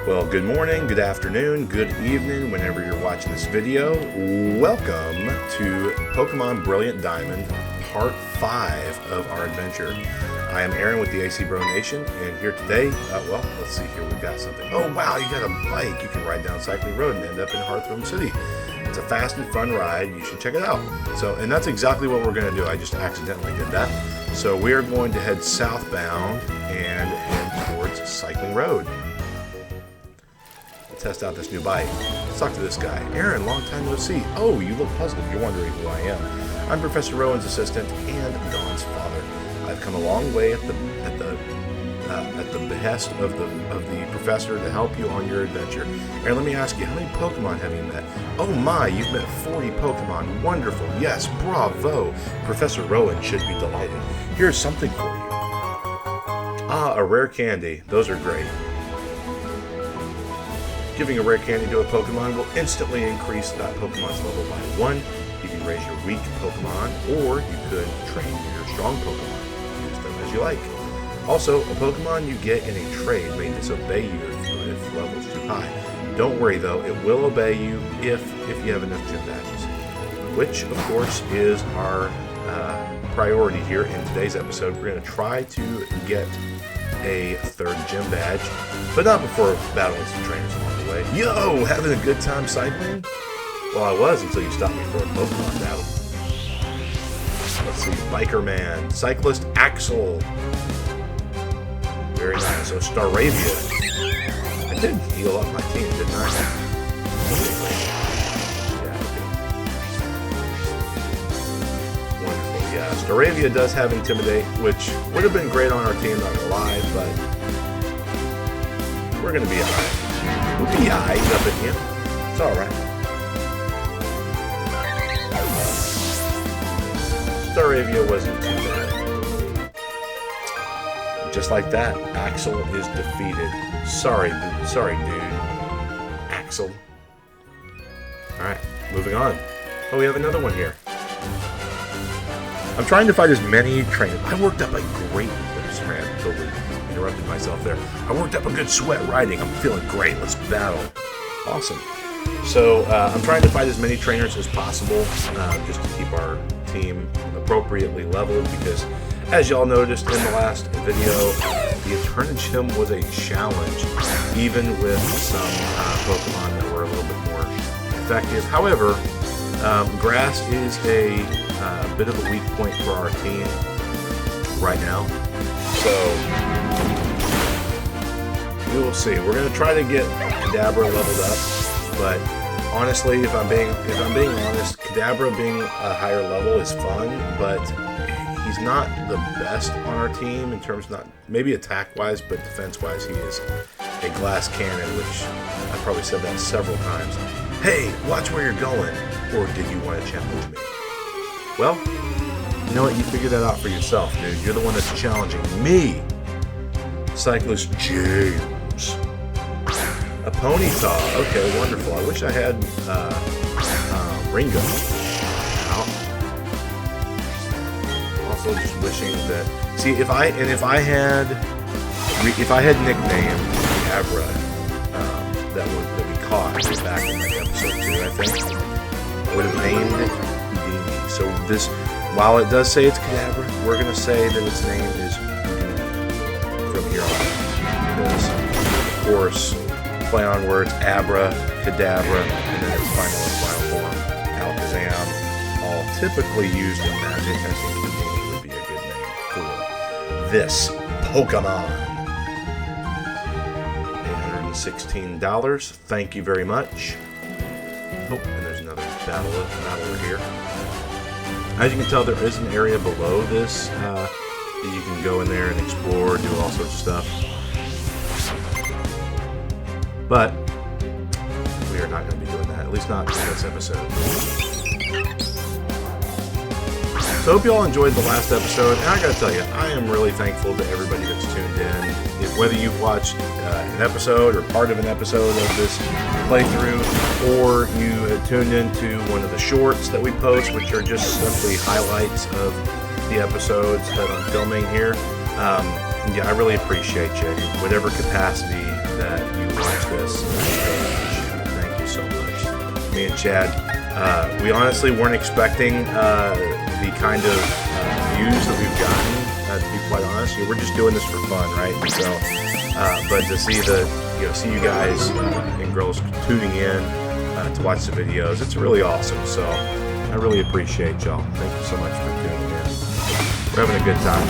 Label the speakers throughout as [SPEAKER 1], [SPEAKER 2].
[SPEAKER 1] Well, good morning, good afternoon, good evening, whenever you're watching this video. Welcome to Pokemon Brilliant Diamond, Part 5 of our adventure. I am Aaron with the AC Bro Nation, and here today, well, let's see here, we've got something. Oh, wow, you got a bike. You can ride down Cycling Road and end up in Hearthstone City. It's a fast and fun ride. You should check it out. And that's exactly what we're going to do. I just accidentally did that. So we are going to head southbound and head towards Cycling Road. Test out this new bike. Let's talk to this guy. Aaron, long time no see. Oh, you look puzzled. You're wondering who I am. I'm Professor Rowan's assistant and Dawn's father. I've come a long way at the behest of the professor to help you on your adventure. Aaron, let me ask you, how many Pokemon have you met? Oh my, you've met 40 Pokemon. Wonderful. Yes, bravo. Professor Rowan should be delighted. Here's something for you. Ah, a rare candy. Those are great. Giving a rare candy to a Pokemon will instantly increase that Pokemon's level by 1. You can raise your weak Pokemon, or you could train your strong Pokemon. Use them as you like. Also, a Pokemon you get in a trade may disobey you if the level's too high. Don't worry though, it will obey you if you have enough gym badges. Which, of course, is our priority here in today's episode. We're going to try to get a 3rd gym badge, but not before battling some trainers along the way. Yo, having a good time cycling? Well, I was until you stopped me for a Pokemon battle. Let's see, Biker Man, Cyclist Axel. Very nice. So Staravia. I did heal up my team, didn't I? Yeah, Staravia does have Intimidate, which would have been great on our team, not gonna lie, but we're gonna be alright. We'll be alright up in here. It's alright. Staravia wasn't too bad. Just like that, Axel is defeated. Sorry, dude. Axel. Alright, moving on. Oh, we have another one here. I'm trying to fight as many trainers. I worked up a great... Sorry, I totally interrupted myself there. I worked up a good sweat riding. I'm feeling great. Let's battle. Awesome. So, I'm trying to fight as many trainers as possible, just to keep our team appropriately leveled, because, as y'all noticed in the last video, the Eternal Gym was a challenge, even with some Pokemon that were a little bit more effective. However, grass is a bit of a weak point for our team right now, so we will see. We're going to try to get Kadabra leveled up, but honestly, if I'm being honest, Kadabra being a higher level is fun, but he's not the best on our team in terms of not maybe attack wise, but defense wise, he is a glass cannon, which I probably said that several times. Hey, watch where you're going. Or did you want to challenge me? Well, you know what? You figure that out for yourself, dude. You're the one that's challenging me. Cyclist James. A Ponyta. Okay, wonderful. I wish I had Ringo. Also, just wishing that. See, if I had nicknamed Abra that we caught back in like episode 2, I think. I would have named it Houdini. So this, while it does say it's Kadabra, we're going to say that its name is Houdini from here on. Because, of course, play on words, Abra, Kadabra, and then its final form, Alakazam, all typically used in Magic. I think Houdini would be a good name for this Pokemon. $816. Thank you very much. Oh, and there's another battler here. As you can tell, there is an area below this that you can go in there and explore, do all sorts of stuff. But we are not going to be doing that, at least not in this episode. So I hope you all enjoyed the last episode, and I gotta tell you, I am really thankful to everybody that's tuned in. Whether you've watched an episode or part of an episode of this playthrough, or you have tuned into one of the shorts that we post, which are just simply highlights of the episodes that I'm filming here. Yeah, I really appreciate you. Whatever capacity that you watch this, thank you so much. Me and Chad, we honestly weren't expecting the kind of views that we've gotten. To be quite honest, we're just doing this for fun, right? So, but to see see you guys and girls tuning in to watch the videos, it's really awesome. So, I really appreciate y'all. Thank you so much for tuning in. We're having a good time.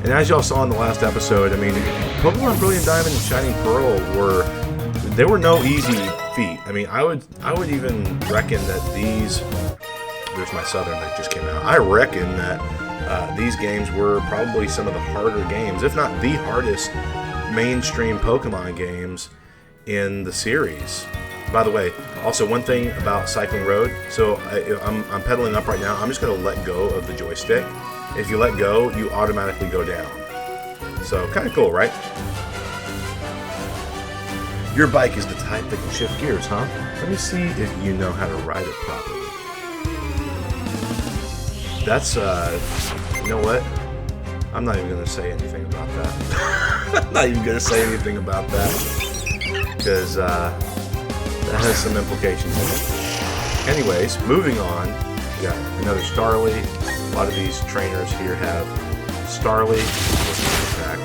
[SPEAKER 1] And as y'all saw in the last episode, I mean, Pokemon Brilliant Diamond and Shining Pearl were no easy feat. I mean, I would even reckon that these, there's my Southern that just came out. I reckon that these games were probably some of the harder games, if not the hardest mainstream Pokemon games in the series. By the way, also one thing about Cycling Road. So I'm pedaling up right now. I'm just going to let go of the joystick. If you let go, you automatically go down. So, kind of cool, right? Your bike is the type that can shift gears, huh? Let me see if you know how to ride it properly. That's, you know what? I'm not even going to say anything about that. I'm not even going to say anything about that. Because, that has some implications in it. Anyways, moving on. We got another Starly. A lot of these trainers here have Starly. Attack.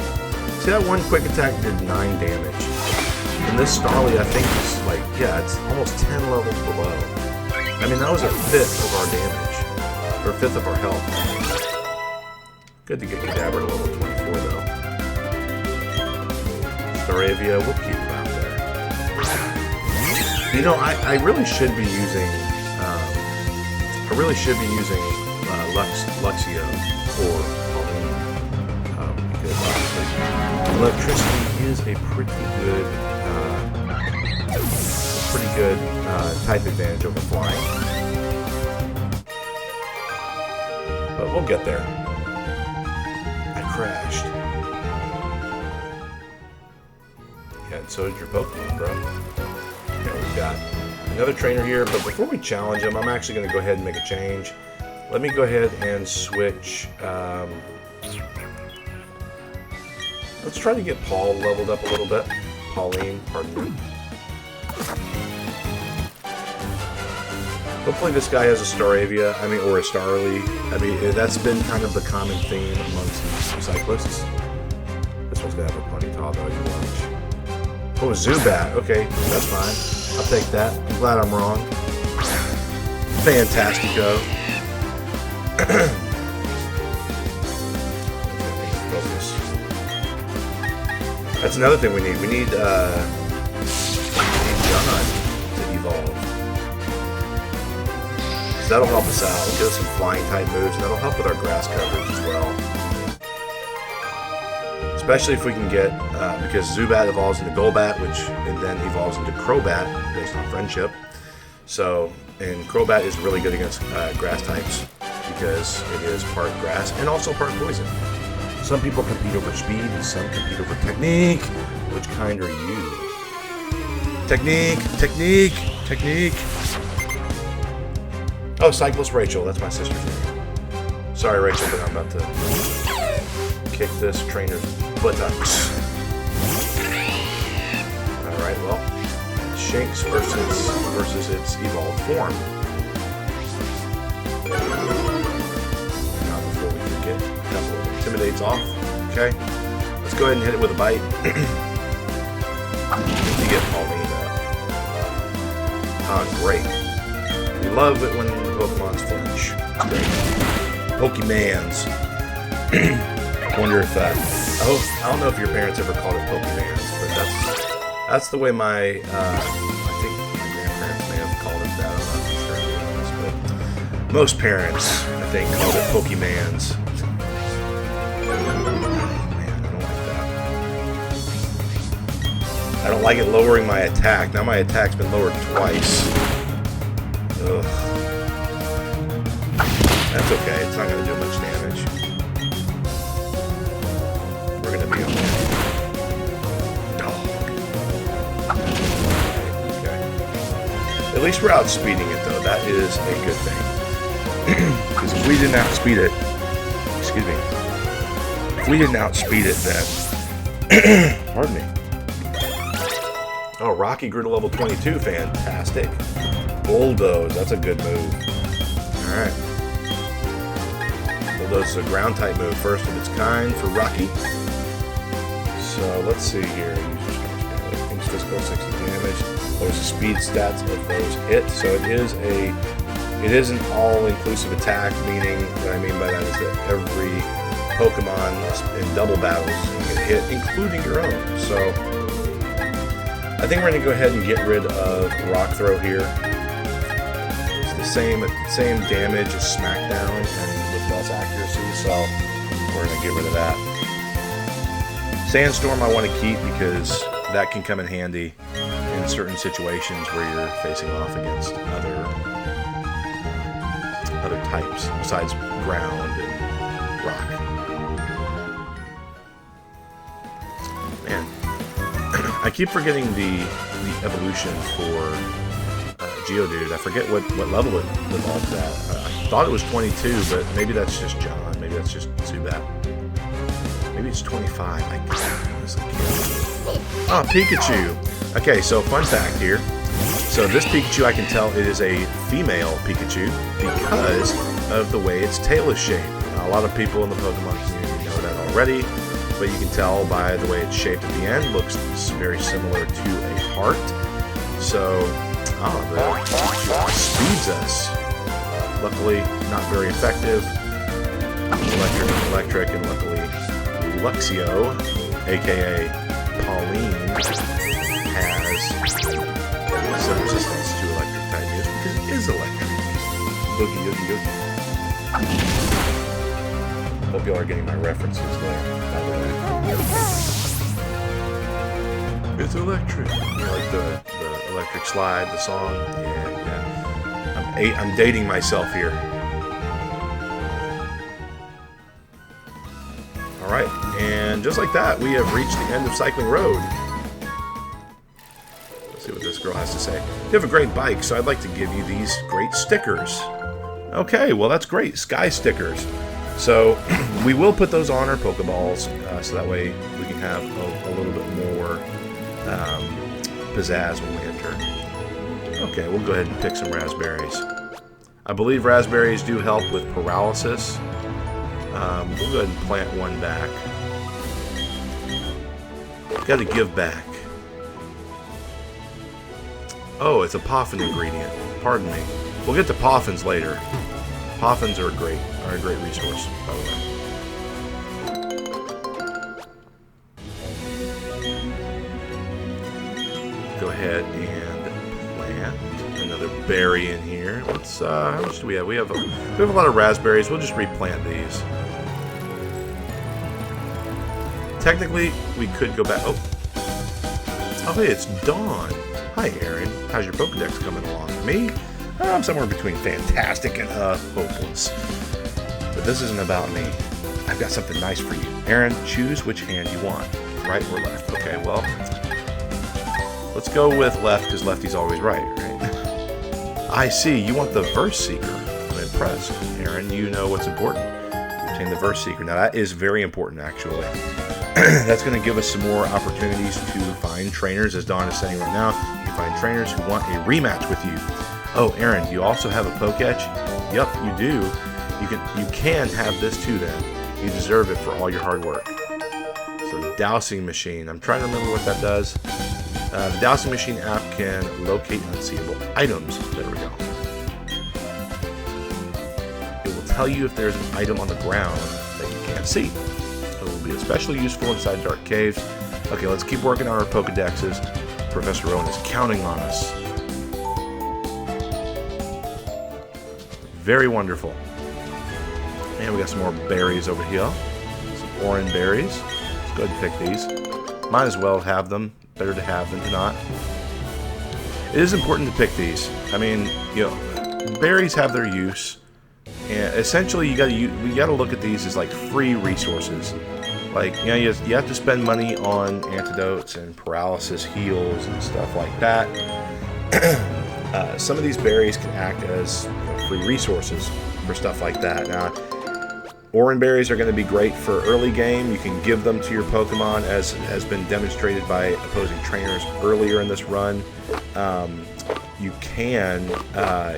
[SPEAKER 1] See, that one quick attack did 9 damage. And this Starly, I think, is like, yeah, it's almost 10 levels below. I mean, that was a fifth of our damage. Or a fifth of our health. Good to get Kadabra to level 24, though. Staravia, we'll keep him out there. You know, I really should be using... Luxio or Pauline, because obviously electricity is a pretty good type advantage over flying. But we'll get there. I crashed. Yeah, and so did your Pokemon, bro. Okay, we've got another trainer here, but before we challenge him, I'm actually going to go ahead and make a change. Let me go ahead and switch. Let's try to get Paul leveled up a little bit. Pauline, pardon me. Hopefully this guy has a Staravia, or a Starly. That's been kind of the common theme amongst cyclists. This one's gonna have a Ponyta though, you watch. Oh, Zubat. Okay, that's fine. I'll take that. I'm glad I'm wrong. Fantastico. That's another thing we need. We need John to evolve. So that'll help us out. Get us some flying type moves, and that'll help with our grass coverage as well. Especially if we can get, because Zubat evolves into Golbat, which then evolves into Crobat based on friendship. So, and Crobat is really good against grass types, because it is part grass and also part poison. Some people compete over speed and some compete over technique. Which kind are you? Technique, technique, technique. Oh, Cyclist Rachel, that's my sister's name. Sorry, Rachel, but I'm about to kick this trainer's buttocks. Alright, well, Shanks versus its evolved form. Intimidates off. Okay, let's go ahead and hit it with a bite. To get Pauline up. Great. We love it when the Pokemon's flinch. Great. Pokemans. I wonder if I don't know if your parents ever called it Pokemans, but that's the way my I think my grandparents may have called it that. I'm not sure, to be honest, but most parents, I think, called it Pokemans. I don't like it lowering my attack. Now my attack's been lowered twice. Ugh. That's okay. It's not going to do much damage. We're going to be okay. Okay. At least we're outspeeding it, though. That is a good thing. Because if we didn't outspeed it, excuse me, if We didn't outspeed it then. Pardon me. Oh, Rocky grew to level 22. Fantastic. Bulldoze. That's a good move. Alright. Bulldoze is a ground type move. First of its kind for Rocky. So let's see here. Things physical 60 damage. Those are speed stats of those hits. So it is an all-inclusive attack, meaning what I mean by that is that every Pokemon in double battles you can hit, including your own. So I think we're going to go ahead and get rid of Rock Throw here. It's the same damage as Smackdown and with less accuracy, so we're going to get rid of that. Sandstorm I want to keep because that can come in handy in certain situations where you're facing off against other types besides ground and rock. Man, I keep forgetting the evolution for Geodude. I forget what level it evolved at. I thought it was 22, but maybe that's just John. Maybe that's just Zubat. Maybe it's 25. Oh, Pikachu. Okay, so fun fact here. So this Pikachu, I can tell it is a female Pikachu because of the way its tail is shaped. Now, a lot of people in the Pokemon community know that already, but you can tell by the way it's shaped at the end. Looks very similar to a heart. So, the Pikachu speeds us. Luckily, not very effective. Electric, and luckily Luxio, aka Pauline, has some resistance to electric type moves because it is electric. Boogie, yoogie, yoogie. Hope y'all are getting my references there, by the way. It's electric. You like the electric slide, the song? Yeah. I'm dating myself here. Alright, and just like that, we have reached the end of Cycling Road. Let's see what this girl has to say. You have a great bike, so I'd like to give you these great stickers. Okay, well that's great. Sky stickers. So we will put those on our Pokeballs, so that way we can have a little bit more pizzazz when we enter. Okay, we'll go ahead and pick some raspberries. I believe raspberries do help with paralysis. We'll go ahead and plant one back. Got to give back. Oh, it's a Poffin ingredient. Pardon me. We'll get to Poffins later. Poffins are a great resource, by the way. Go ahead and plant another berry in here. Let's how much do we have? We have a lot of raspberries. We'll just replant these. Technically, we could go back. Oh, hey, it's Dawn. Hi, Aaron. How's your Pokedex coming along? Me? I'm somewhere between fantastic and hopeless. But this isn't about me. I've got something nice for you. Aaron, choose which hand you want. Right or left? Okay, well, let's go with left, because lefty's always right? I see. You want the Verse Seeker. I'm impressed. Aaron, you know what's important. You obtain the Verse Seeker. Now, that is very important, actually. That's going to give us some more opportunities to find trainers, as Dawn is saying right now. You can find trainers who want a rematch with you. Oh, Aaron, do you also have a Poketch? Yep, you do. You can have this too, then. You deserve it for all your hard work. So, Dowsing Machine. I'm trying to remember what that does. The Dowsing Machine app can locate unseeable items. There we go. It will tell you if there's an item on the ground that you can't see. It will be especially useful inside dark caves. Okay, let's keep working on our Pokedexes. Professor Rowan is counting on us. Very wonderful. And we got some more berries over here. Some orange berries. Let's go ahead and pick these. Might as well have them. Better to have than to not. It is important to pick these. I mean, berries have their use. And essentially, we gotta look at these as like free resources. Like, you have to spend money on antidotes and paralysis heals and stuff like that. Some of these berries can act as free resources for stuff like that. Now, Oran berries are going to be great for early game. You can give them to your Pokemon, as has been demonstrated by opposing trainers earlier in this run. You can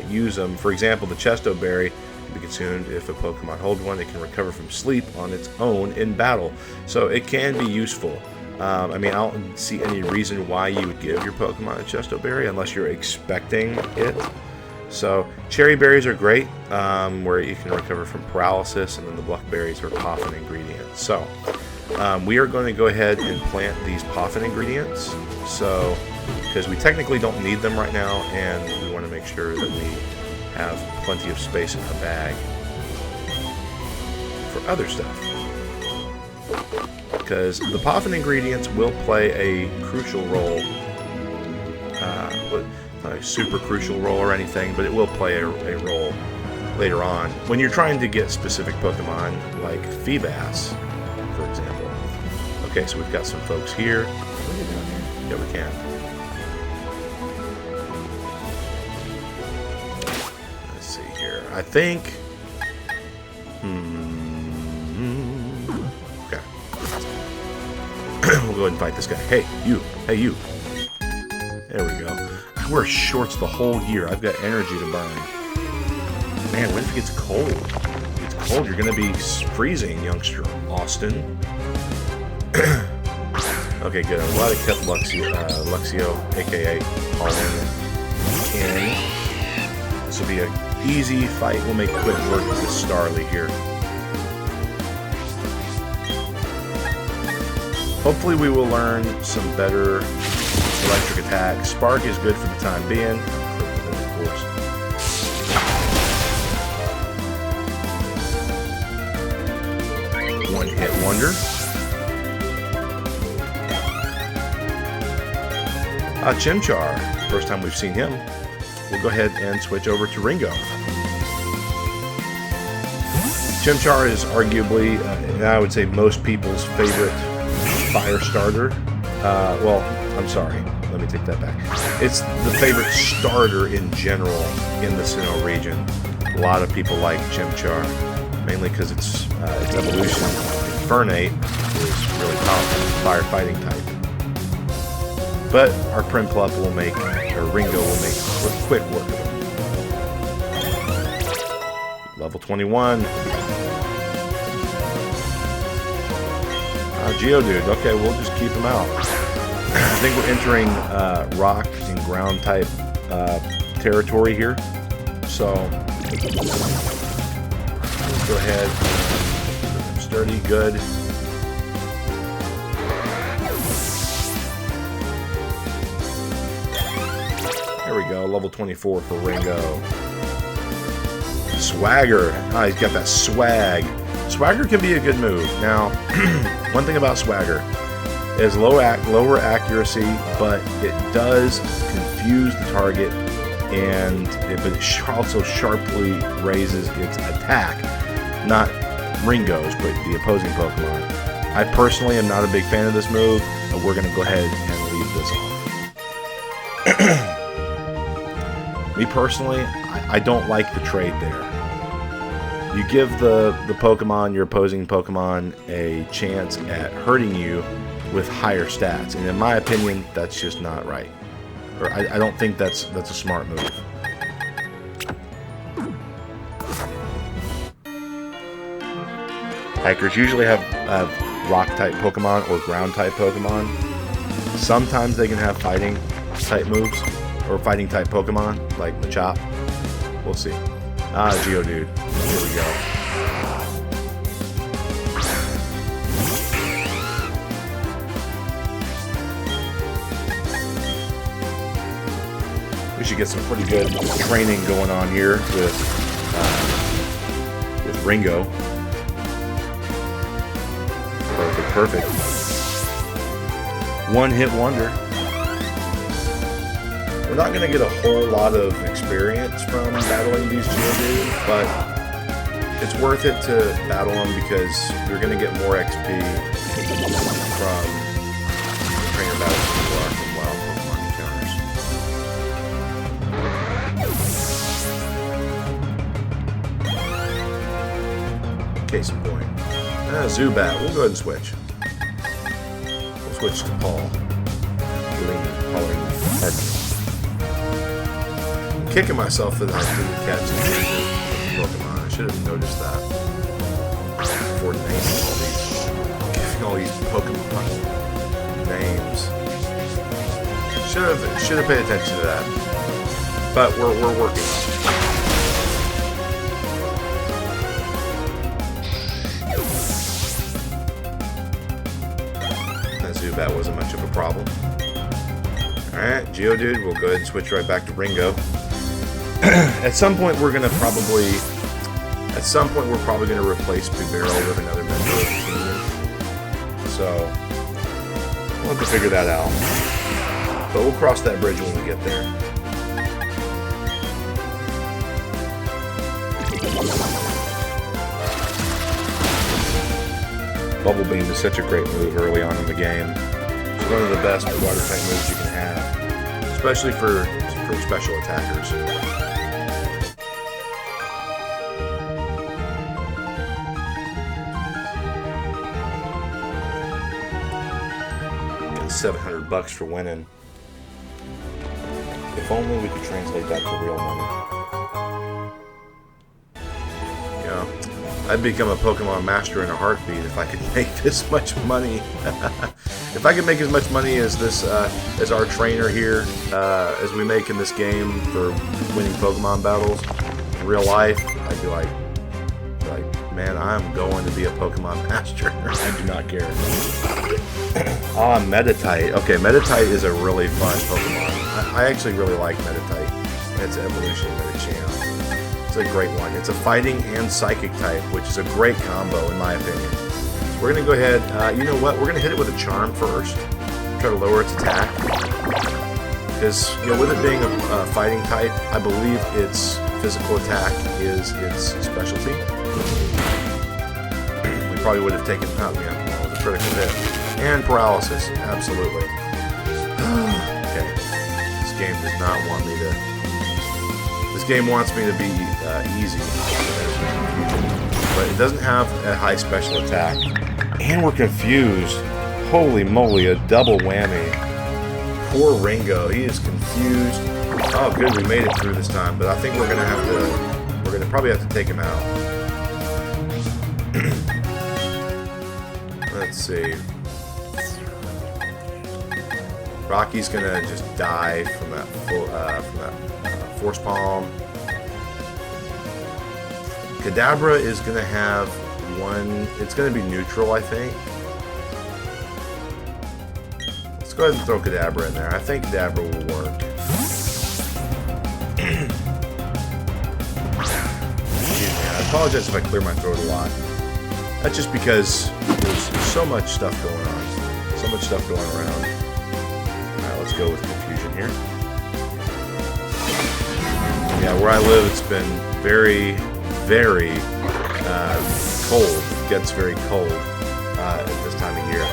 [SPEAKER 1] use them. For example, the Chesto Berry can be consumed if a Pokemon holds one. It can recover from sleep on its own in battle. So it can be useful. I mean, I don't see any reason why you would give your Pokemon a Chesto Berry unless you're expecting it. So cherry berries are great, where you can recover from paralysis, and then the blackberries are Poffin ingredients. So we are going to go ahead and plant these Poffin ingredients. So because we technically don't need them right now, and we want to make sure that we have plenty of space in our bag for other stuff. Because the Poffin ingredients will play a crucial role, not a super crucial role or anything, but it will play a role later on when you're trying to get specific Pokemon like Feebas, for example. Okay, so we've got some folks here. What are you doing here? Yeah, we can. Let's see here. I think. Okay. We'll go ahead and fight this guy. Hey, you. Hey, you. There we go. I wear shorts the whole year. I've got energy to burn. Man, what if it gets cold? If it gets cold, you're going to be freezing, youngster Austin. Okay, good. I'm glad I kept Luxio, a.k.a. Harlan, in. This will be an easy fight. We'll make quick work with this Starly here. Hopefully we will learn some better electric attack. Spark is good for the time being, of course. One hit wonder. Chimchar, first time we've seen him. We'll go ahead and switch over to Ringo. Chimchar is arguably, I would say, most people's favorite fire starter. Well, I'm sorry. Let me take that back. It's the favorite starter in general in the Sinnoh region. A lot of people like Chimchar, mainly because its evolution, Infernape, is really powerful, firefighting type. But our Prinplup will make, or Ringo will make quick work of it. Level 21. Geodude. Okay, we'll just keep him out. I think we're entering rock and ground type territory here. So let's go ahead. Sturdy, good. There we go. Level 24 for Ringo. Swagger. Ah, he's got that swag. Swagger can be a good move. Now, one thing about Swagger is lower accuracy, but it does confuse the target, but it also sharply raises its attack. Not Ringo's, but the opposing Pokemon. I personally am not a big fan of this move, but we're going to go ahead and leave this off. Me personally, I don't like the trade there. You give the Pokemon, your opposing Pokemon, a chance at hurting you with higher stats, and in my opinion, that's just not right. Or I don't think that's a smart move. Hikers usually have rock-type Pokemon or ground-type Pokemon. Sometimes they can have fighting-type moves, or fighting-type Pokemon, like Machop. We'll see. Geodude. Here we go. We should get some pretty good training going on here with Ringo. Perfect. One hit wonder. We're not going to get a whole lot of experience from battling these Geodude, but it's worth it to battle them because you're going to get more XP from trainer battles than you are from wild Pokemon encounters. Okay, some Zubat. We'll go ahead and switch. We'll switch to Paul. I'm kicking myself that I didn't catch the Pokemon. I should have noticed that. Before naming all these Pokemon names. Should have paid attention to that. But we're working on it. That Zubat wasn't much of a problem. Alright, Geodude, we'll go ahead and switch right back to Ringo. At some point we're probably gonna replace Bibarel with another member of the team. So we'll have to figure that out. But we'll cross that bridge when we get there. Bubble Beam is such a great move early on in the game. It's one of the best water type moves you can have, especially for special attackers. Got $700 for winning. If only we could translate that to real money. Yeah. I'd become a Pokemon master in a heartbeat if I could make this much money. If I could make as much money as this, as our trainer here, as we make in this game for winning Pokemon battles in real life, I'd be like, man, I'm going to be a Pokemon master. I do not care. Meditite. Okay, Meditite is a really fun Pokemon. I actually really like Meditite. It's an evolution of Medicham. It's a great one. It's a fighting and psychic type, which is a great combo in my opinion. So we're going to go ahead, you know what, we're going to hit it with a charm first. Try to lower its attack. Because, with it being a fighting type, I believe its physical attack is its specialty. We probably would have taken out the critical hit. And paralysis, absolutely. Okay. This game does not want me to... This game wants me to be easy, but it doesn't have a high special attack. And we're confused. Holy moly, a double whammy. Poor Ringo, he is confused. Oh, good, we made it through this time, but I think we're gonna probably have to take him out. Let's see. Rocky's gonna just die from that Force Palm. Kadabra is going to have one... It's going to be neutral, I think. Let's go ahead and throw Kadabra in there. I think Kadabra will work. Excuse me, I apologize if I clear my throat a lot. That's just because there's so much stuff going on. So much stuff going around. Alright, let's go with Confusion here. Yeah, where I live, it's been very, very cold. It gets very cold at this time of year.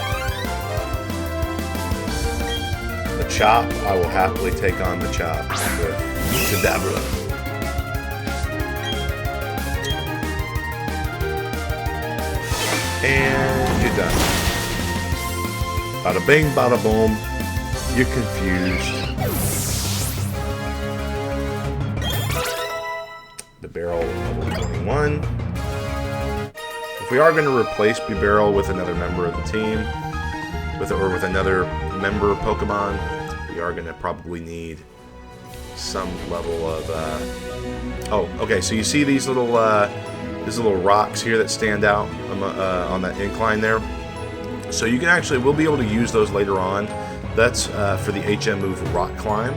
[SPEAKER 1] The Chop, I will happily take on the Chop with Kadabra. And you're done. Bada bing, bada boom. You're confused. Bibarel level 21. If we are going to replace Bibarel with another member of the team, with another member Pokemon, we are going to probably need some level of. Oh, okay. So you see these little rocks here that stand out on that incline there. So you can we'll be able to use those later on. That's for the HM move Rock Climb.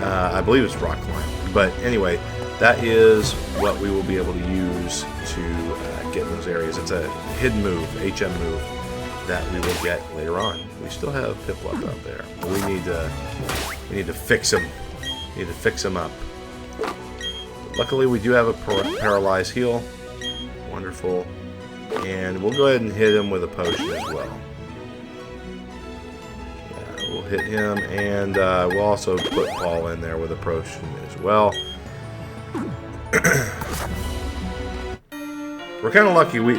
[SPEAKER 1] I believe it's Rock Climb. But anyway. That is what we will be able to use to get in those areas. It's a hidden move, HM move, that we will get later on. We still have Piplup out there. We need to fix him. We need to fix him up. Luckily, we do have a paralyzed heal. Wonderful. And we'll go ahead and hit him with a potion as well. Yeah, we'll hit him, and we'll also put Paul in there with a potion as well. We're kind of lucky. We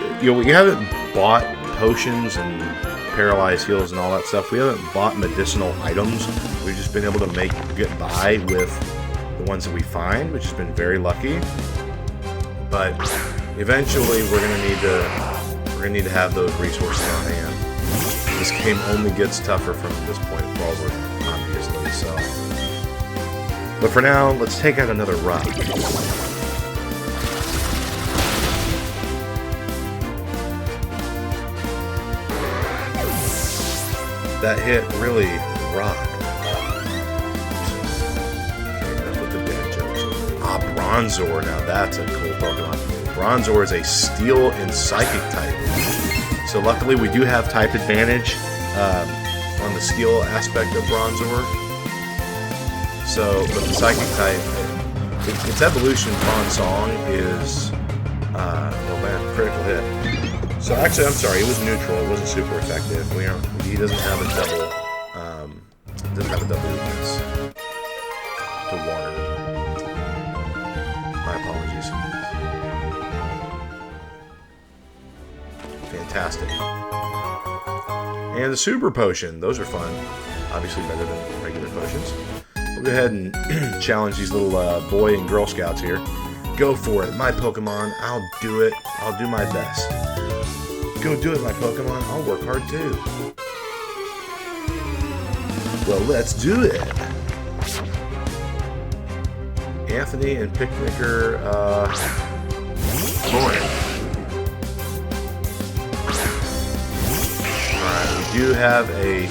[SPEAKER 1] haven't bought potions and paralyzed heals and all that stuff. We haven't bought medicinal items. We've just been able to get by with the ones that we find, which has been very lucky. But eventually, we're gonna need to have those resources on hand. This game only gets tougher from this point forward, obviously. So, but for now, let's take out another rock. That hit really rocked. Okay, enough with the dad jokes. Ah, Bronzor. Now that's a cool Pokemon. Bronzor is a Steel and Psychic type. So luckily we do have type advantage on the Steel aspect of Bronzor. So, but the Psychic type, its evolution, Bronzong, is oh man, critical hit. So actually, I'm sorry, it was neutral. It wasn't super effective. He doesn't have a double. Doesn't have a double weakness to water. My apologies. Fantastic. And the Super Potion. Those are fun. Obviously better than regular potions. We'll go ahead and challenge these little boy and girl scouts here. Go for it, my Pokemon. I'll do it. I'll do my best. Go do it, my Pokemon. I'll work hard too. Well, let's do it. Anthony and Picnicker, Lauren. Alright, we do have a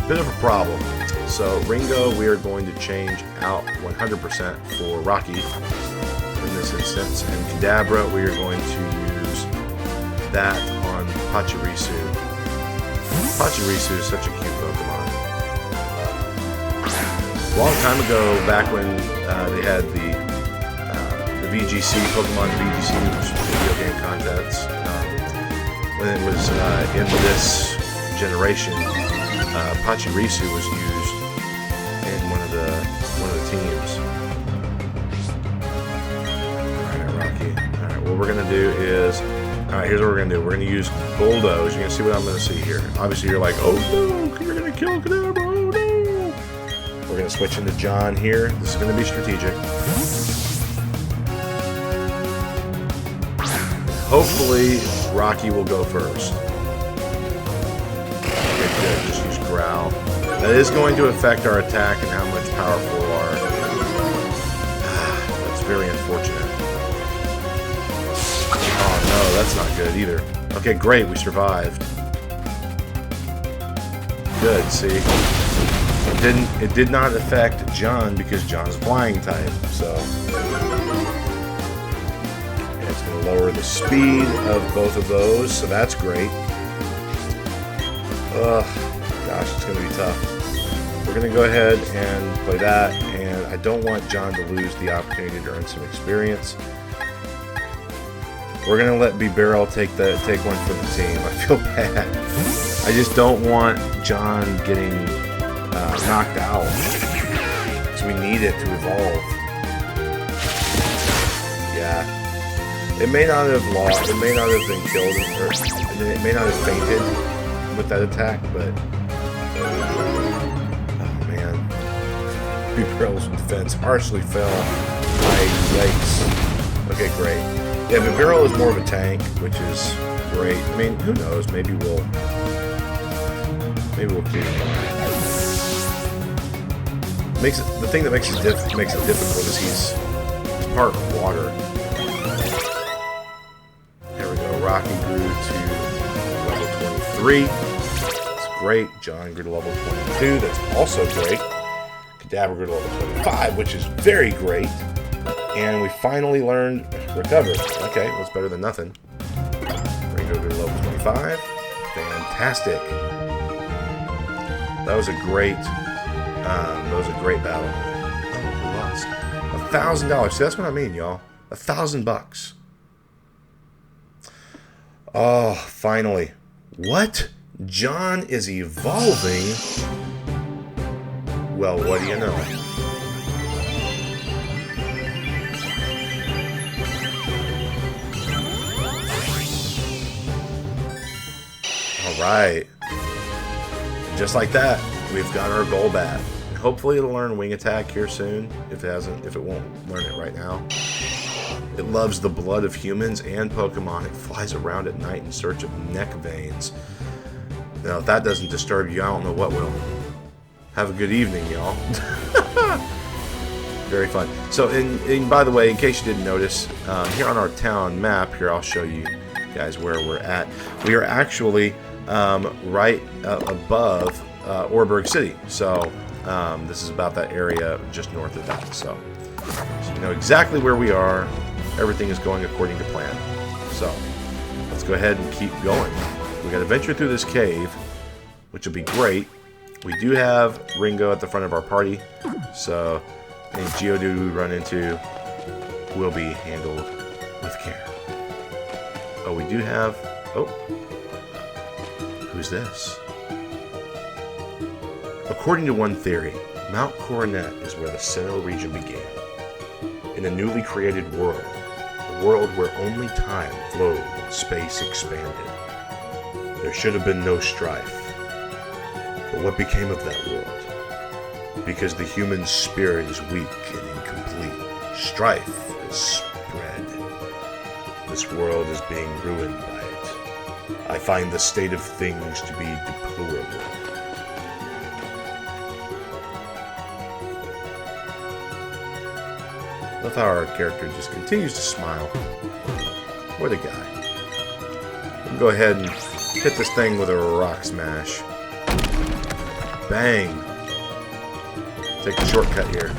[SPEAKER 1] bit of a problem. So, Ringo, we are going to change out 100% for Rocky in this instance. And Kadabra, we are going to use that on Pachirisu. Pachirisu is such a cute Pokemon. A long time ago, back when they had the VGC, Pokemon VGC video game contests, when it was in this generation, Pachirisu was used in one of the teams. Alright, Rocky. Alright, what we're gonna do is, alright, here's what we're gonna do. We're gonna use Bulldoze. You're gonna see what I'm gonna see here. Obviously, you're like, oh no, you're gonna kill Kadabra, oh no! We're gonna switch into John here. This is gonna be strategic. Hopefully, Rocky will go first. Okay, good. Just use Growl. That is going to affect our attack and how much powerful our... That's very unfortunate. Oh no, that's not good either. Okay, great, we survived. Good, see? It did not affect John because John's flying type, so... And it's going to lower the speed of both of those, so that's great. Ugh, gosh, it's going to be tough. We're going to go ahead and play that, and I don't want John to lose the opportunity to earn some experience. We're going to let B-Barrel take one for the team. I feel bad. I just don't want John getting knocked out. Because we need it to evolve. Yeah. It may not have lost. It may not have been killed. It may not have fainted with that attack, but... Oh, man. B-Barrel's defense harshly fell. Yikes. Okay, great. Yeah, but Barrel is more of a tank, which is great. I mean, who knows? Maybe we'll keep it. The thing that makes it difficult is he's part water. There we go. Rocky grew to level 23. That's great. John grew to level 22. That's also great. Kadabra grew to level 25, which is very great. And we finally learned Recover. Okay, well, it's better than nothing. Ringo to level 25. Fantastic. That was a great battle. Oh, we lost $1,000. See, that's what I mean, y'all. $1,000. Oh, finally. What? John is evolving? Well, what do you know? Alright. Just like that, we've got our Golbat. Hopefully it'll learn Wing Attack here soon, if it won't learn it right now. It loves the blood of humans and Pokemon. It flies around at night in search of neck veins. Now, if that doesn't disturb you, I don't know what will. Have a good evening, y'all. Very fun. So, and by the way, in case you didn't notice, here on our town map, here I'll show you guys where we're at. We are actually right above Orberg City. So, this is about that area just north of that. So you know exactly where we are. Everything is going according to plan. So, let's go ahead and keep going. We got to venture through this cave, which will be great. We do have Ringo at the front of our party, so any Geodude we run into will be handled with care. Oh, we do have... Oh. Who's this? According to one theory, Mount Coronet is where the Sinnoh region began. In a newly created world, a world where only time flowed and space expanded. There should have been no strife. But what became of that world? Because the human spirit is weak and incomplete, strife is spread. This world is being ruined by it. I find the state of things to be deplorable. Love how our character just continues to smile. What a guy. We'll go ahead and hit this thing with a rock smash. Bang. Take the shortcut here.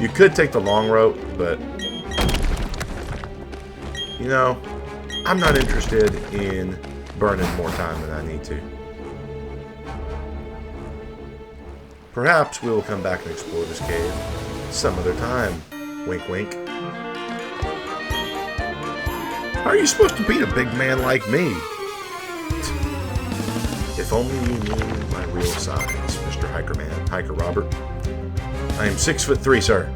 [SPEAKER 1] You could take the long route, but you know, I'm not interested in burning more time than I need to. Perhaps we will come back and explore this cave some other time. Wink, wink. How are you supposed to beat a big man like me? If only you knew my real size, Mr. Hiker Man. Hiker Robert. I am 6'3", sir.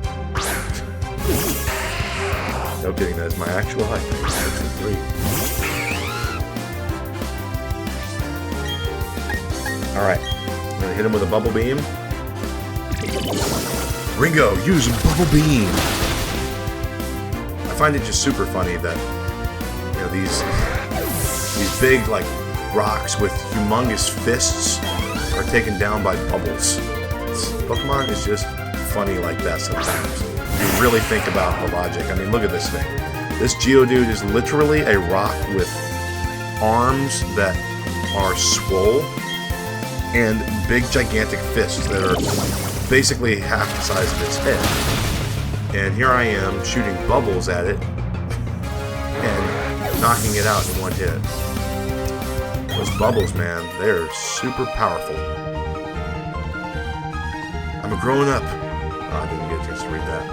[SPEAKER 1] No kidding, that is my actual height. 6'3". Alright. I'm gonna hit him with a bubble beam. Ringo, use a bubble beam! I find it just super funny that, you know, these big, like, rocks with humongous fists are taken down by bubbles. Pokemon is just funny like that sometimes. If you really think about the logic. I mean, look at this thing. This Geodude is literally a rock with arms that are swole and big, gigantic fists that are basically half the size of its head. And here I am shooting bubbles at it and knocking it out in one hit. Those bubbles, man, they're super powerful. I'm a grown up. Oh, I didn't get a chance to read that.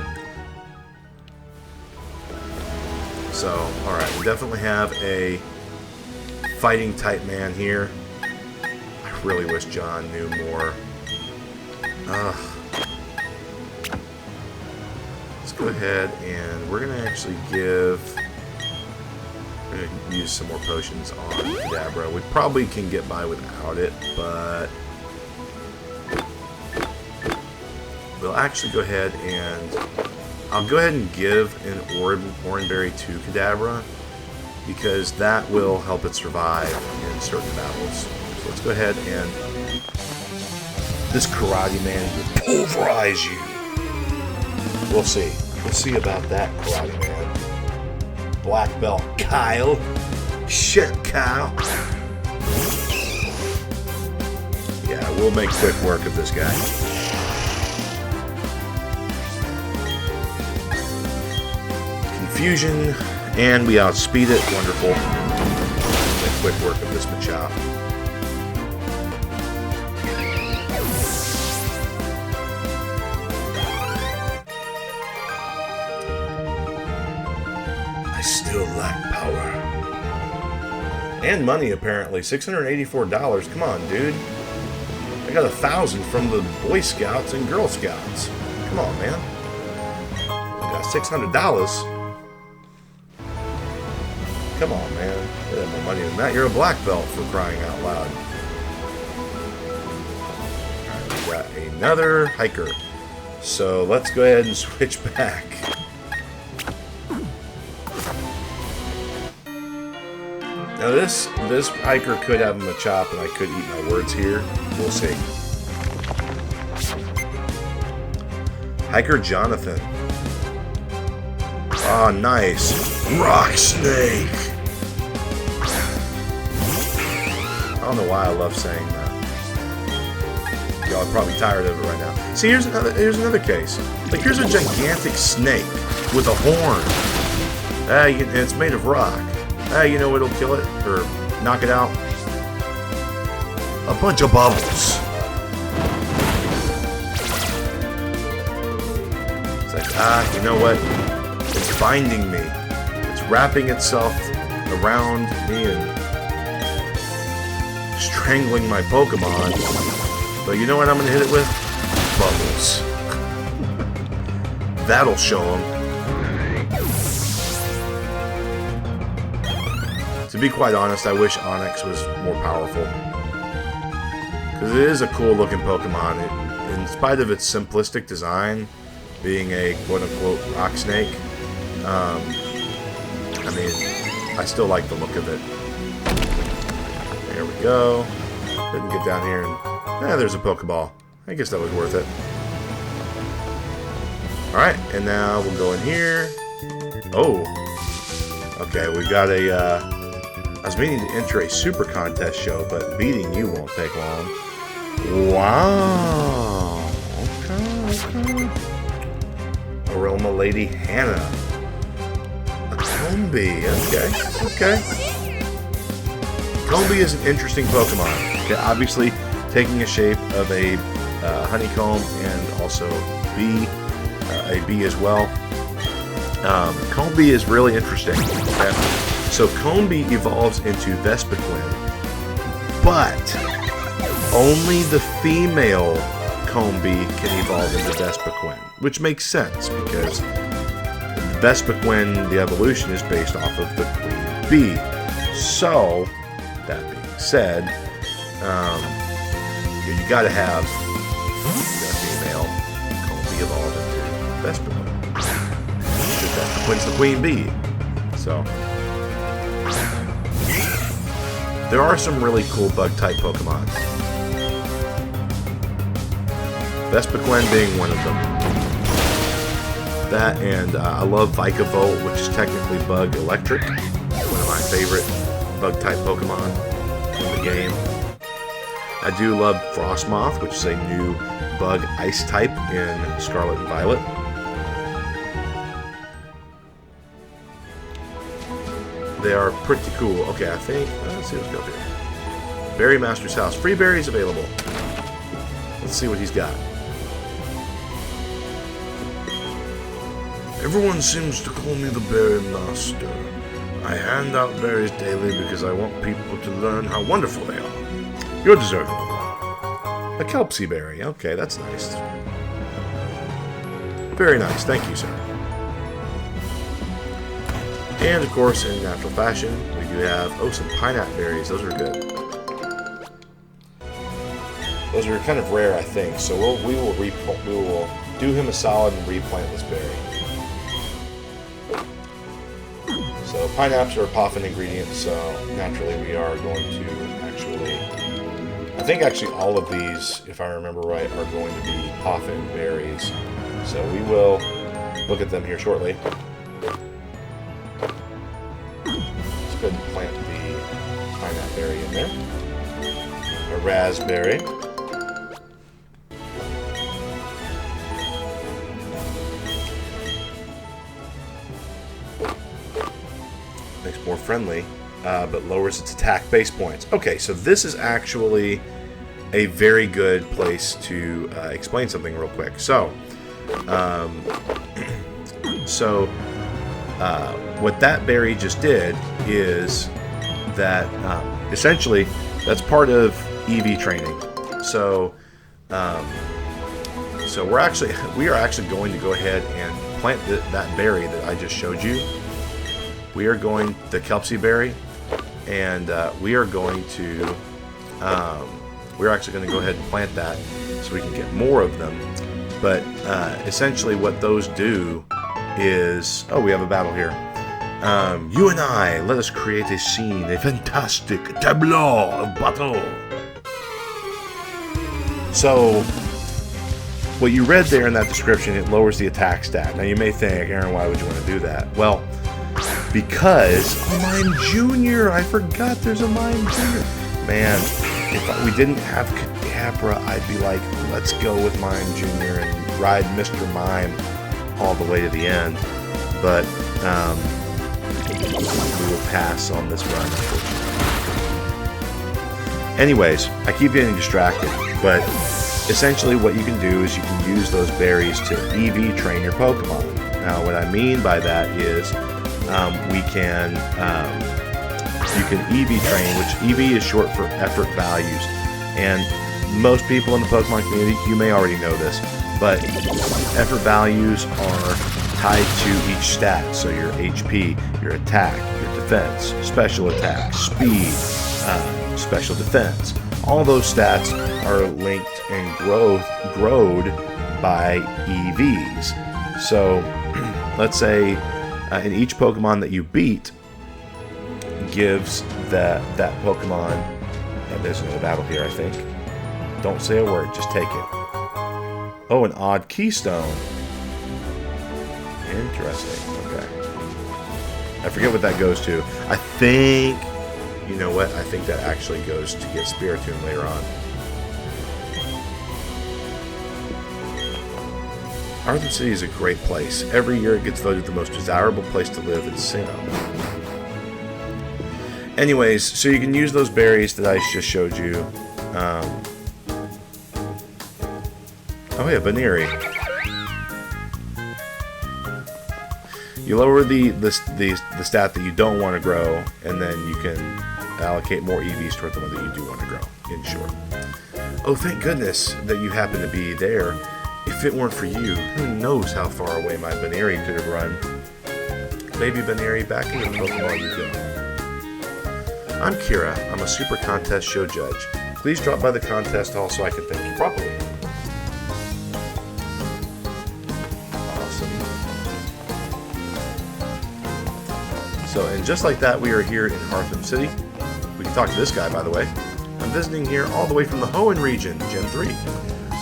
[SPEAKER 1] So, alright, we definitely have a fighting type man here. I really wish John knew more. Let's go ahead and we're going to actually we're going to use some more potions on Kadabra. We probably can get by without it, but we'll actually go ahead and I'll go ahead and give an Oranberry to Kadabra because that will help it survive in certain battles. So let's go ahead and this Karate Man will pulverize you. We'll see. We'll see about that, Karate Man. Black belt Kyle. Shit, Kyle. Yeah, we'll make quick work of this guy. Confusion, and we outspeed it. Wonderful. Make quick work of this Machop. I still lack power. And money, apparently. $684. Come on, dude. I got 1,000 from the Boy Scouts and Girl Scouts. Come on, man. I got $600. Come on, man. You have more money than that. You're a black belt, for crying out loud. got another hiker. So let's go ahead and switch back. Now this hiker could have him a chop, and I could eat my words here. We'll see. Hiker Jonathan. Ah, nice. Rock Snake. I don't know why I love saying that. Y'all are probably tired of it right now. See, here's another case. Like, here's a gigantic snake with a horn. And it's made of rock. You know what'll kill it or knock it out? A bunch of bubbles. It's like, you know what? It's binding me. It's wrapping itself around me and strangling my Pokemon. But you know what I'm going to hit it with? Bubbles. That'll show them. To be quite honest, I wish Onix was more powerful. Because it is a cool looking Pokemon. In spite of its simplistic design, being a quote-unquote rock snake, I mean, I still like the look of it. There we go. Couldn't get down here and... there's a Pokeball. I guess that was worth it. Alright, and now we'll go in here. Oh. Okay, we got a... I was meaning to enter a super contest show, but beating you won't take long. Wow. Okay. Aroma Lady Hannah. A Combi. Okay. Combi is an interesting Pokemon. Okay, obviously taking a shape of a honeycomb and also a bee as well. Combi is really interesting. Okay? So Combi evolves into Vespiquen, but only the female Combi can evolve into Vespiquen, which makes sense because Vespiquen, the evolution, is based off of the queen bee. So, that being said, you gotta have the female Combi evolve into Vespiquen. Because Vespiquen's the queen bee. So, there are some really cool bug-type Pokemon. Vespiquen being one of them. That and I love Vikavolt, which is technically Bug Electric. One of my favorite bug-type Pokemon in the game. I do love Frostmoth, which is a new Bug Ice type in Scarlet and Violet. They are pretty cool. Okay, I think... let's see what's go here. Berry Master's house. Free berries available. Let's see what he's got. Everyone seems to call me the Berry Master. I hand out berries daily because I want people to learn how wonderful they are. You're deserving of one. A Kelpsie berry. Okay, that's nice. Very nice. Thank you, sir. And, of course, in natural fashion, we do have, some pineapple berries. Those are good. Those are kind of rare, I think. So we will do him a solid and replant this berry. So pineapples are a Poffin ingredient, so naturally we are going to actually... I think actually all of these, if I remember right, are going to be Poffin berries. So we will look at them here shortly. Let's go ahead and plant the pineapple berry in there. A raspberry. Makes more friendly, but lowers its attack base points. Okay, so this is actually a very good place to explain something real quick. So, what that berry just did is that essentially that's part of EV training. So, we are actually going to go ahead and plant that berry that I just showed you. We are going the Kelpsie berry, and we are going to we're actually going to go ahead and plant that so we can get more of them. But essentially what those do is... Oh, we have a battle here. You and I, let us create a scene, a fantastic tableau of battle. So, what you read there in that description, it lowers the attack stat. Now you may think, Aaron, why would you want to do that? Well, because Mime Jr., I forgot there's a Mime Jr. Man, if we didn't have Kadabra, I'd be like, let's go with Mime Jr. and ride Mr. Mime all the way to the end. But, we will pass on this run, unfortunately. Anyways, I keep getting distracted, but essentially what you can do is you can use those berries to EV train your Pokemon. Now, what I mean by that is you can EV train, which EV is short for effort values. And most people in the Pokemon community, you may already know this, but effort values are tied to each stat. So your HP, your attack, your defense, special attack, speed, special defense. All those stats are linked and growed by EVs. So let's say in each Pokemon that you beat gives that Pokemon, and there's another battle here, I think. Don't say a word, just take it. Oh, an odd keystone. Interesting. Okay. I forget what that goes to. I think, you know what? I think that actually goes to get Spiritomb later on. Arthur City is a great place. Every year it gets voted the most desirable place to live in Sinnoh. Anyways, so you can use those berries that I just showed you. Oh yeah, Baneri. You lower the stat that you don't want to grow, and then you can allocate more EVs toward the one that you do want to grow, in short. Oh, thank goodness that you happen to be there. If it weren't for you, who knows how far away my Baneri could have run. Baby Baneri, back in the Pokemon you go. I'm Kira. I'm a Super Contest show judge. Please drop by the contest hall so I can thank you properly. Awesome. So, and just like that, we are here in Arthur City. We can talk to this guy, by the way. I'm visiting here all the way from the Hoenn region, Gen 3.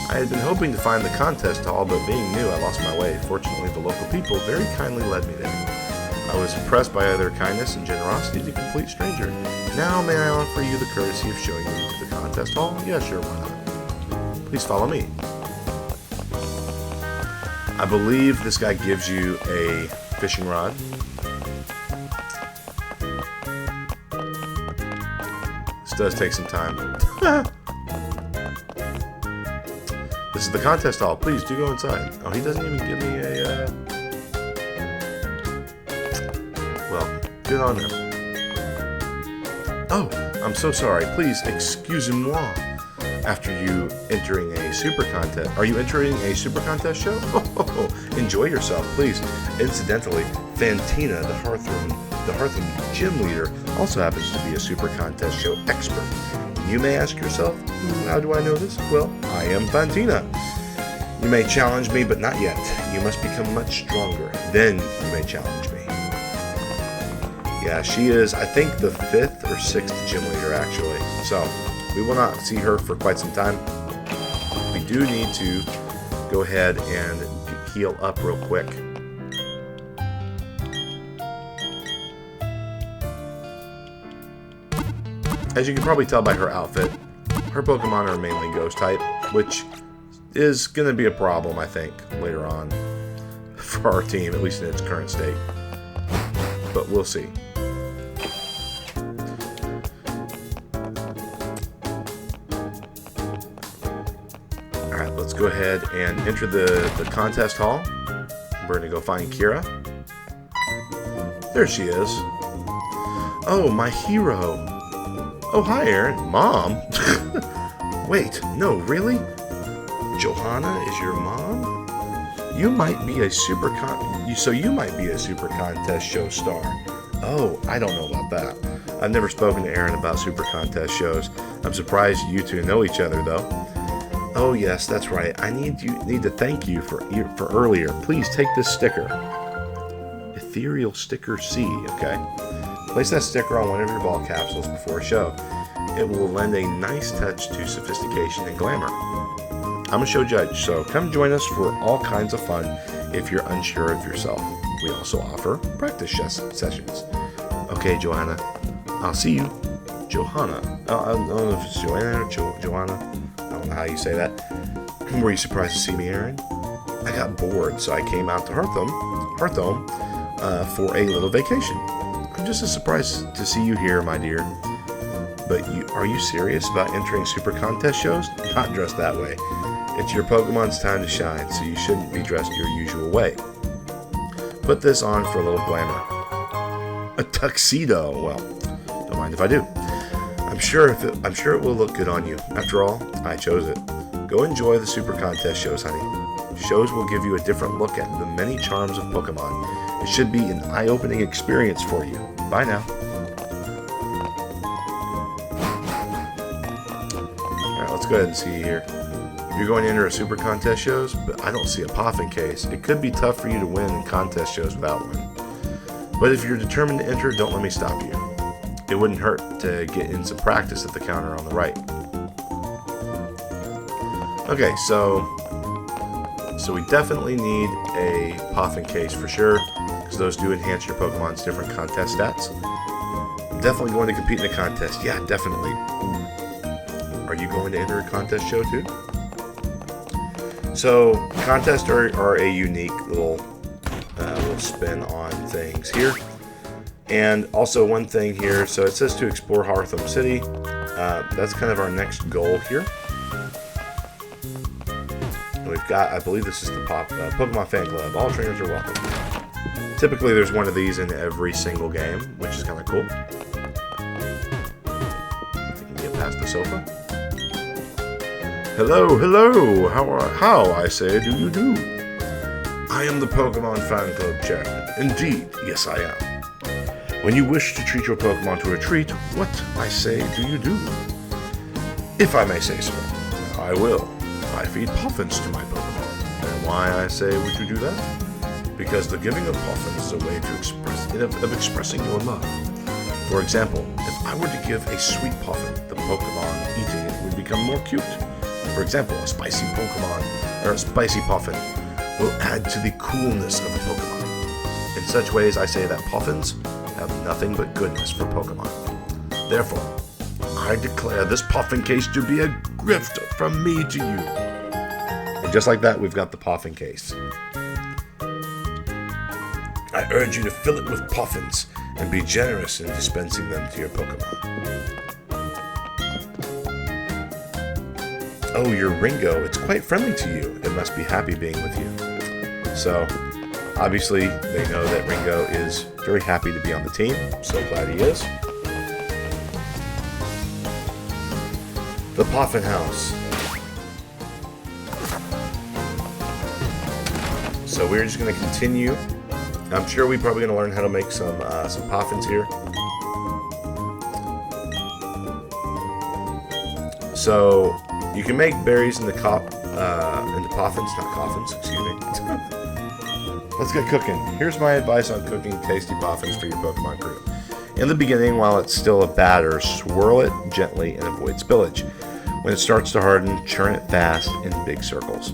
[SPEAKER 1] I had been hoping to find the contest hall, but being new, I lost my way. Fortunately, the local people very kindly led me there. I was impressed by their kindness and generosity to a complete stranger. Now, may I offer you the courtesy of showing you to the contest hall? Yeah, sure, why not? Please follow me. I believe this guy gives you a fishing rod. This does take some time. This is the contest hall. Please do go inside. Oh, he doesn't even give me a... Well, good on him. Oh, I'm so sorry. Please, excusez-moi. After you entering a super contest. Are you entering a super contest show? Oh, enjoy yourself, please. Incidentally, Fantina, the Hearthroom gym leader, also happens to be a super contest show expert. You may ask yourself, how do I know this? Well, I am Fantina. You may challenge me, but not yet. You must become much stronger. Then you may challenge me. Yeah, she is, I think, the 5th or 6th gym leader, actually. So, we will not see her for quite some time. We do need to go ahead and heal up real quick. As you can probably tell by her outfit, her Pokemon are mainly Ghost type, which is going to be a problem, I think, later on for our team, at least in its current state. But we'll see. Alright, let's go ahead and enter the contest hall. We're going to go find Kira. There she is. Oh, my hero. Oh, hi, Aaron. Mom? Wait, no, really? Johanna is your mom? You might be a super contest show star. Oh, I don't know about that. I've never spoken to Aaron about super contest shows. I'm surprised you two know each other, though. Oh yes, that's right. I need to thank you for earlier. Please take this sticker. Ethereal sticker C. Okay. Place that sticker on one of your ball capsules before a show. It will lend a nice touch to sophistication and glamour. I'm a show judge, so come join us for all kinds of fun if you're unsure of yourself. We also offer practice sessions. Okay, Joanna. I'll see you. Johanna. I don't know if it's Joanna or Joanna. I don't know how you say that. Were you surprised to see me, Aaron? I got bored, so I came out to Hearthome for a little vacation. I'm just as surprised to see you here, my dear. But are you serious about entering super contest shows? Not dressed that way. It's your Pokemon's time to shine, so you shouldn't be dressed your usual way. Put this on for a little glamour. A tuxedo. Well, don't mind if I do. I'm sure it will look good on you. After all, I chose it. Go enjoy the super contest shows, honey. Shows will give you a different look at the many charms of Pokemon. It should be an eye-opening experience for you. Bye now. Alright, let's go ahead and see here. You're going to enter a super contest shows, but I don't see a Poffin case. It could be tough for you to win in contest shows without one. But if you're determined to enter, don't let me stop you. It wouldn't hurt to get in some practice at the counter on the right. Okay, so we definitely need a Poffin case for sure, because those do enhance your Pokemon's different contest stats. Definitely going to compete in a contest. Yeah, definitely. Are you going to enter a contest show too? So, contests are a unique little spin on things here. And also one thing here, so it says to explore Hearthome City. That's kind of our next goal here. And we've got, I believe this is the Pokemon Fan Club. All trainers are welcome. Typically there's one of these in every single game, which is kind of cool. If you can get past the sofa. Hello, how I say do you do? I am the Pokemon Fan Club chairman. Indeed, yes I am. When you wish to treat your Pokemon to a treat, what, I say, do you do? If I may say so, I will. I feed Poffins to my Pokemon. And why, I say, would you do that? Because the giving of Poffins is a way to expressing your love. For example, if I were to give a sweet Poffin, the Pokemon eating it would become more cute. For example, a spicy Poffin will add to the coolness of the Pokemon. In such ways, I say that Poffins have nothing but goodness for Pokemon. Therefore, I declare this Poffin case to be a gift from me to you. And just like that, we've got the Poffin case. I urge you to fill it with Poffins and be generous in dispensing them to your Pokemon. Oh, your Ringo, it's quite friendly to you. It must be happy being with you. So, obviously, they know that Ringo is very happy to be on the team. So glad he is. The Poffin House. So we're just going to continue. I'm sure we're probably going to learn how to make some Poffins here. So you can make berries into Poffins, not coffins, excuse me. Let's get cooking. Here's my advice on cooking tasty Poffins for your Pokemon crew. In the beginning, while it's still a batter, swirl it gently and avoid spillage. When it starts to harden, churn it fast in big circles.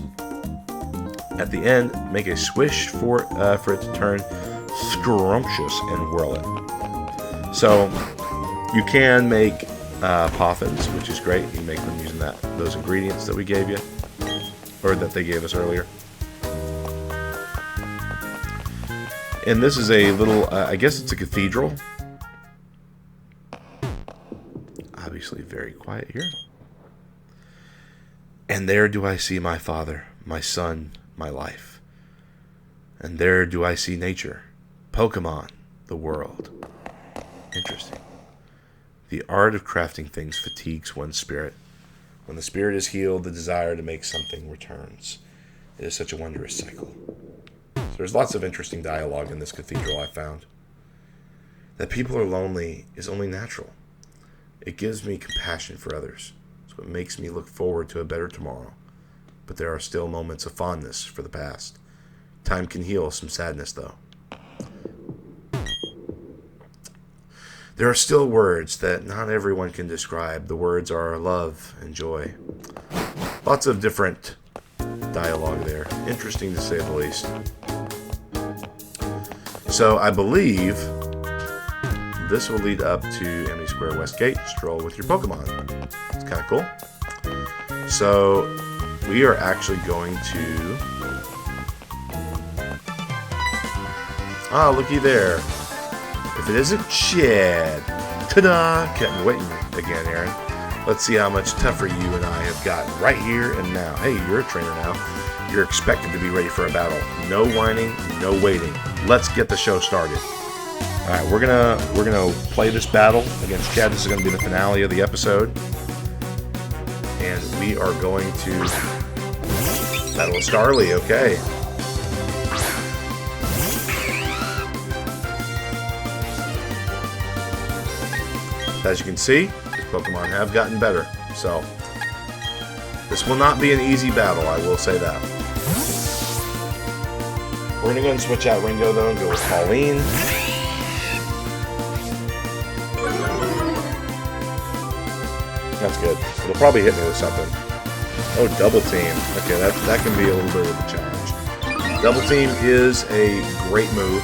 [SPEAKER 1] At the end, make a swish for it to turn scrumptious and whirl it. So you can make Poffins, which is great. You can make them using those ingredients that we gave you, or that they gave us earlier. And this is a little, I guess it's a cathedral. Obviously very quiet here. And there do I see my father, my son, my life. And there do I see nature, Pokemon, the world. Interesting. The art of crafting things fatigues one's spirit. When the spirit is healed, the desire to make something returns. It is such a wondrous cycle. So there's lots of interesting dialogue in this cathedral, I found. That people are lonely is only natural. It gives me compassion for others. So it makes me look forward to a better tomorrow. but there are still moments of fondness for the past. Time can heal some sadness, though. There are still words that not everyone can describe. The words are love and joy. Lots of different dialogue there. Interesting to say the least. So I believe this will lead up to Amity Square West Gate. Stroll with your Pokemon. It's kind of cool. So we are actually going to... Ah, looky there. If it isn't Chad. Ta-da! Kept me waiting again, Aaron. Let's see how much tougher you and I have gotten right here and now. Hey, you're a trainer now. You're expected to be ready for a battle. No whining, no waiting. Let's get the show started. Alright, we're gonna play this battle against Chad. This is gonna be the finale of the episode. And we are going to battle Starly, okay. As you can see, these Pokemon have gotten better, so this will not be an easy battle, I will say that. We're going to go ahead and switch out Ringo, though, and go with Pauline. That's good. It'll probably hit me with something. Oh, Double Team. Okay, that can be a little bit of a challenge. Double Team is a great move.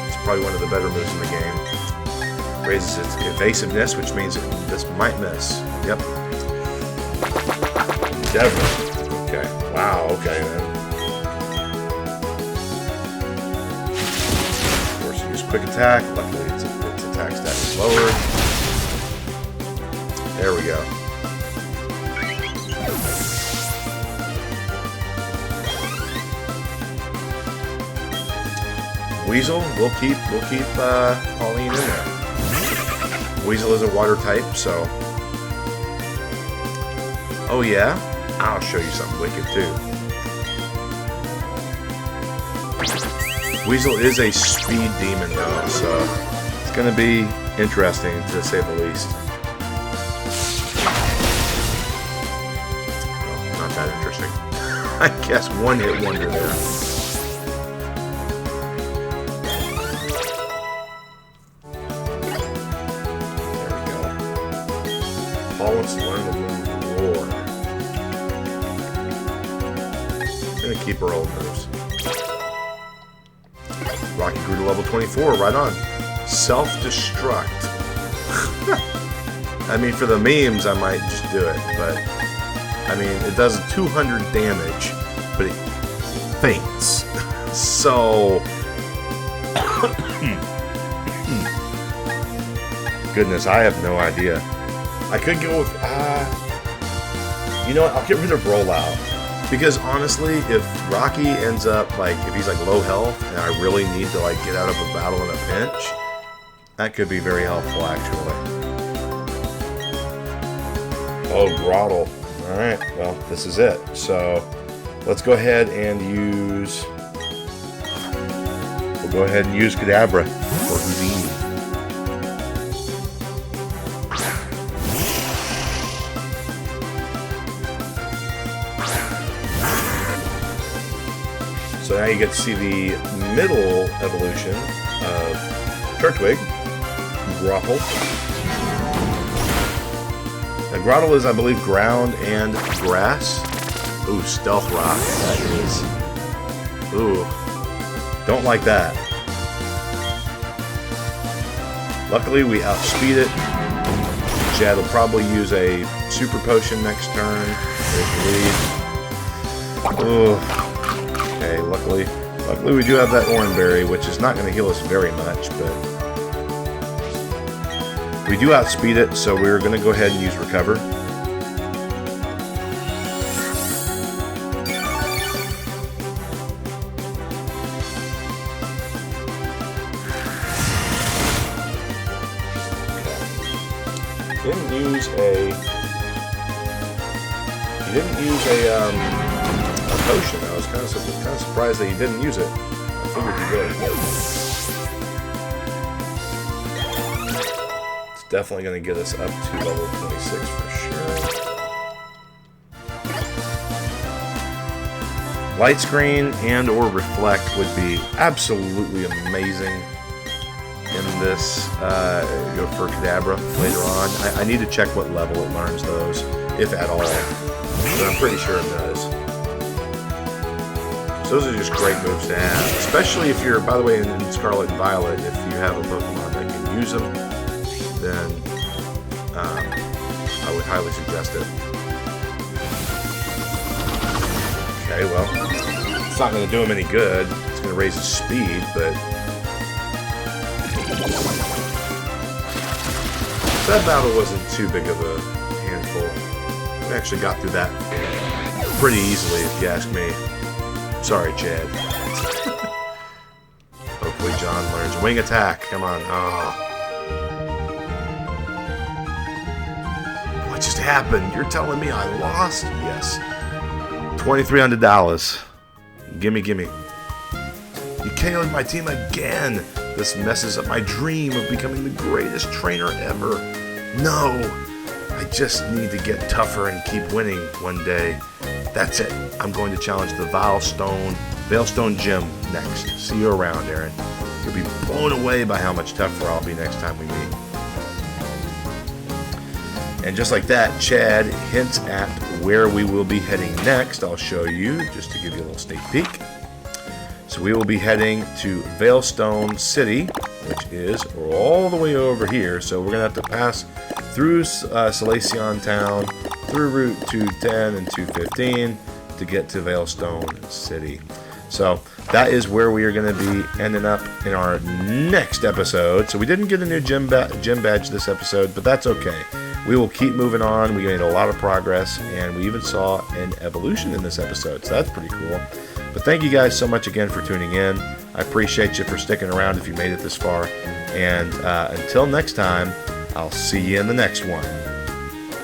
[SPEAKER 1] It's probably one of the better moves in the game. Raises its evasiveness, which means this might miss. Yep. Endeavor. Okay. Wow, okay then. Of course, use quick attack. Luckily, its attack stat is lowered. There we go. Weasel, we'll keep Pauline in there. Weasel is a water type, so... Oh yeah? I'll show you something wicked, too. Weasel is a speed demon, though, so... It's gonna be interesting, to say the least. Well, not that interesting. I guess one-hit wonder there. Paul wants to learn the move Roar. I'm gonna keep her old moves. Rocky grew to level 24, right on. Self-destruct. I mean, for the memes, I might just do it, but I mean, it does 200 damage, but it faints. So, goodness, I have no idea. I could go with, you know what, I'll get rid of Rollout. Because honestly, if Rocky ends up, like, if he's like low health, and I really need to like get out of a battle in a pinch, that could be very helpful actually. Oh, Grottle. Alright, well, this is it. So, let's go ahead and use, we'll go ahead and use Kadabra for Houdini. So now you get to see the middle evolution of Turtwig, Grottle. Now Grottle is, I believe, ground and grass. Ooh, Stealth Rock. That is... Ooh. Don't like that. Luckily, we outspeed it. Chad will probably use a Super Potion next turn. There's the lead. Ooh. Okay, luckily we do have that Oranberry, which is not going to heal us very much, but we do outspeed it, so we're going to go ahead and use Recover. Okay. He didn't use a potion. I was kind of surprised that he didn't use it. I figured he would. It's definitely going to get us up to level 26 for sure. Light screen and or reflect would be absolutely amazing in this for Kadabra later on. I need to check what level it learns those, if at all, but I'm pretty sure it does. So those are just great moves to have, especially if you're, by the way, in Scarlet and Violet, if you have a Pokemon that can use them, then I would highly suggest it. Okay, well, it's not going to do him any good. It's going to raise his speed, but that battle wasn't too big of a handful. We actually got through that pretty easily, if you ask me. Sorry, Chad. Hopefully John learns. Wing attack. Come on. Oh. What just happened? You're telling me I lost? Yes. $2,300. Gimme, gimme. You KO'd my team again. This messes up my dream of becoming the greatest trainer ever. No. I just need to get tougher and keep winning one day. That's it. I'm going to challenge the Veilstone Gym next. See you around, Aaron. You'll be blown away by how much tougher I'll be next time we meet. And just like that, Chad hints at where we will be heading next. I'll show you, just to give you a little sneak peek. So we will be heading to Veilstone City, which is all the way over here. So we're going to have to pass through Salacion Town, through Route 210 and 215 to get to Veilstone City. So that is where we are going to be ending up in our next episode. So we didn't get a new gym badge this episode, but that's okay. We will keep moving on. We made a lot of progress, and we even saw an evolution in this episode, so that's pretty cool. But thank you guys so much again for tuning in. I appreciate you for sticking around if you made it this far. And until next time, I'll see you in the next one.